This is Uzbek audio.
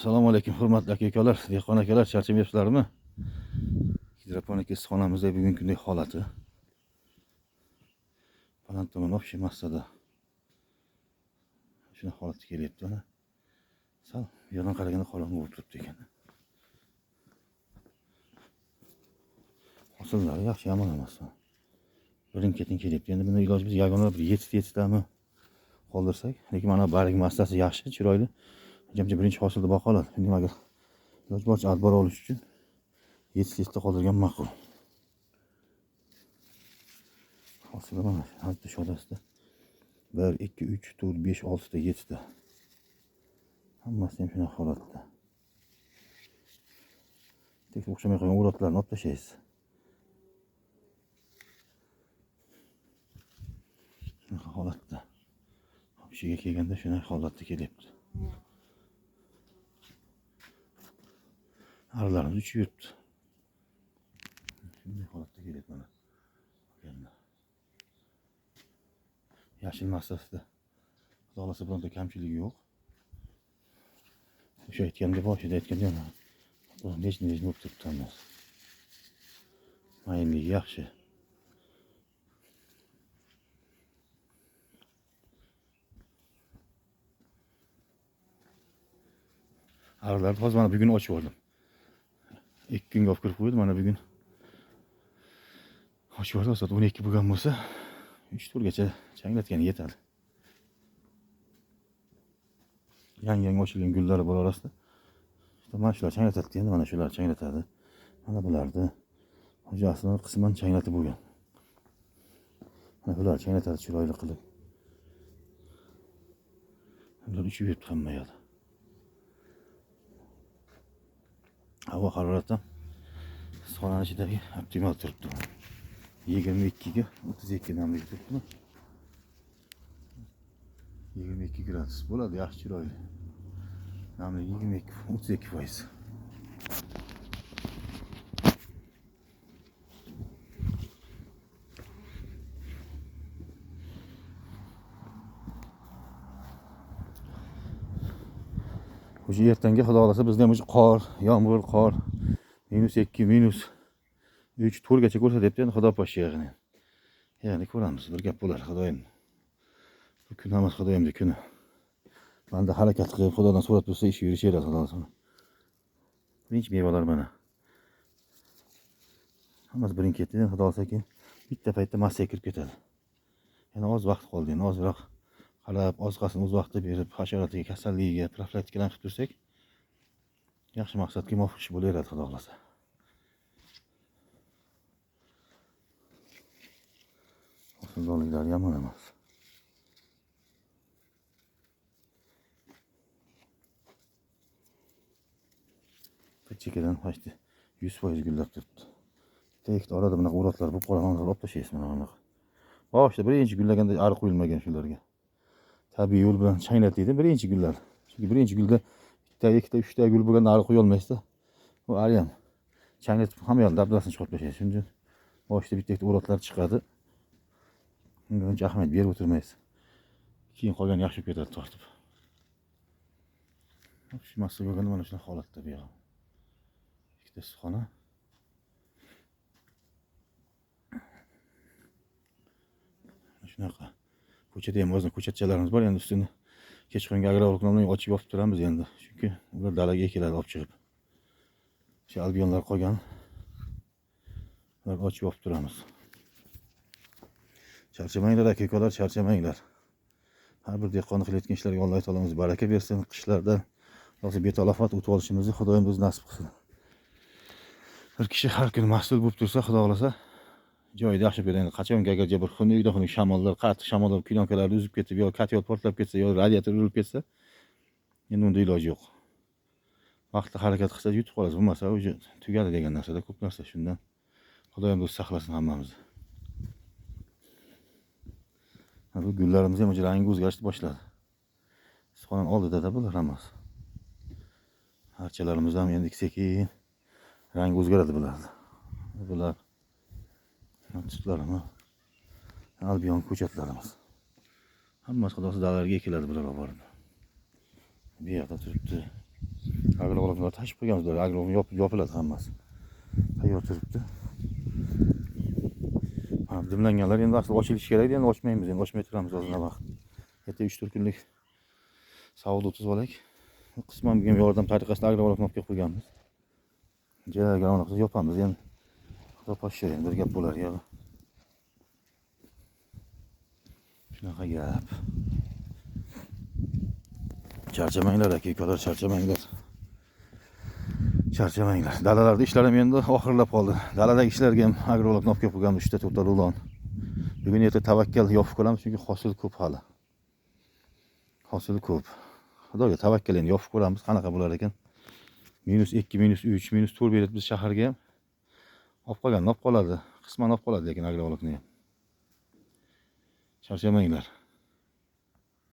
Assalomu alaykum hurmatli aka-ukalar, dehqon akalar, charchamayapsizlarmi? Hidroponik issiqxonamizda bugungi kundagi holati. Baland tomon вообще massada. Shuna holatga kelyapti mana. Sal bu yerdan qaraganda qorong'u bo'lib turibdi ekan. Hosillar yaxshi yomon emas. Birin-ketin kelyapti. Endi buni iloji biz yagona bir yetitami qoldirsak, lekin mana barig massasi yaxshi, chiroyli. Jamchi birinchi hosilda baholadi. Nimaga? Iloji boricha adbor olish uchun yetitda qoldirgan ma'qul. Hosilda mana shu shodasida 1 2 3 4 5 6 ta 7 ta. Hammasi ham shuna holatda. Tek o'xshamay qolgan o'rotlarni olib tashlaysiz. Shunaqa holatda. Ishiga kelganda shunday holatda kelyapti. Aralarimiz uchib yuribdi. Shunday holatda kelyapti mana. Yashil massasida xudo xolasa bironta kamchiligi yo'q. O'sha aytganda boshida aytganda ham nechta bo'lib turibdi hammasi. Mayinligi yaxshi. Aralarni hozir mana bugun ochib oldim. 2 kunga olib kirib qo'ydim, mana bugun ochib oldim. Soat 12 bo'lgan bo'lsa 3 turgacha changlatgan yetadi. Yangi ochilgan gullari bor orasida. İşte mana shular changlatadi endi, mana shular changlatadi. Mana bularni hojasini qisman changlatib bo'lgan. Mana bular changlatadi chiroyli qilib. Bular uchib yuribdi hamma yoqda. Havo harorati issiqxonaning ichidagi optimal turibdi. 22 ga 32 namlik turibdi. 22 gradus bo'ladi, yaxshi chiroyli. Namlik 22-32%. O'sha ertangi xudo xolasa bizda ham o'sha qor, yomg'ir, qor -2, -3, to'rgacha ko'rsatyapti endi xudo poshsha. Ya'ni ko'ramiz, bir gap bo'lar xudoyim. Bu kun emas xudoyimning kuni. Banda harakat qilib xudodan so'rab tursa ish yurishaveradi xudo xolasa. Birinchi mevalar mana. Hammasi birin-ketin xudo xolasa keyin bitta paytda massaga kirib ketadi. Yana oz vaqt qoldi, endi ozroq qarab, oziqasini o'z vaqtida berib, hasharotiga, kasalligiga profilaktikadan qilib tursak, yaxshi maqsadga muvofiq ish bo'laveradi xudo xolasa. Hosildorliklar yomon emas. Chekadan hashti 100% gullab turibdi. Bitta orada bunaqa o'rotlar bo'lib qolgan, olib tashlaysiz mana bunaqa. Boshida birinchi gullaganda ari qo'yilmagan shularga. Tabiiy yo'l bilan changlataydi birinchi gullar. Chunki birinchi gulda bitta, ikkita, uchta gul bo'lganda ari qo'ya olmaysiz-da. Bu ari ham changlatib hamma yoqni dabdasini chiqarib tashlaysiz. Shuning uchun boshida bitta o'rotlar chiqadi. Unga ahamiyat berib o'tirmaysiz. Keyin qolgani yaxshi bo'lib ketadi tortib. Shu masala bo'lganda mana shunaqa holatda bu yoq. Ikkita issiqxona. Shunaqa. Ko'chada ham o'zini ko'chatchalarimiz bor, endi ustini kechqurungi agrovolk bilan ochib yopib turamiz endi. Chunki ular dalaga ekiladi olib chiqib. Shu albionlar qolgan. Ular ochib yopib turamiz. Charchamanglar aka-ukalar, charchamanglar. Har bir dehqonni qilayotgan ishlarga Alloh taolomiz baraka bersin. Qishlarda yoki betalofat o'tib olishimizni Xudoyim o'zi nasib qilsin. Bir kishi har kun mas'ul bo'lib tursa, Xudo xolasa joyida yaxshi beradi. Qachongacha bir xunuk shamollar, qattiq shamollar plyonkalarni uzib ketib, yo katyot portlab ketsa, yo radiator urilib ketsa, endi unda iloji yo'q. Vaqtda harakat qilsa yutib qolasiz, bo'lmasa o'sha tugadi degan narsada ko'p narsa shundan. Xudoyim o'zi saqlasin hammamizni. Bu gullarimiz ham rangi o'zgarishni boshladi. Issiqxona oldida bular hammasi. Archalarimiz ham endi sekin rangi o'zgaradi bularni. Bular tutlarimiz, albion ko'chatlarimiz. Hammasi xudosi dalalarga ekiladi bular borib. Bu yoqda turibdi. Agrovoloklar tashib qo'yganmiz. Agrovolok yopiladi hammasi. Tayyor turibdi. Ha, dimlanganlar endi asli ochilishi kerak edi, endi ochmaymiz, endi ochmay turamiz ozgina vaqt. Erta 3-4 kunlik savdo o'tib olak. Qisman bir yordam tariqasida agrovolokni olib kelib qo'yganmiz. Joyga aniq yopamiz endi. Xudo poshsha endi bir gap bo'lar ya. Shunaqa gap. Charchamanglar aka, ukalar, charchamanglar. Charchamanglar. Dalalarda ishlarim endi oxirlab qoldi. Daladagi ishlarga ham agrovolokni olib kelib qo'yganmiz 3-4 ta rulon. Bugun erta tavakkal yopib qo'yamiz chunki hosil ko'p hali. Hosil ko'p. Xudoga tavakkal endi yopib ko'ramiz qanaqa bo'lar ekan. -2, -3, -4 berib biz shaharga ham olib qolgan, olib qoladi. Qisman olib qoladi lekin agrovolokni ham. Charchamanglar.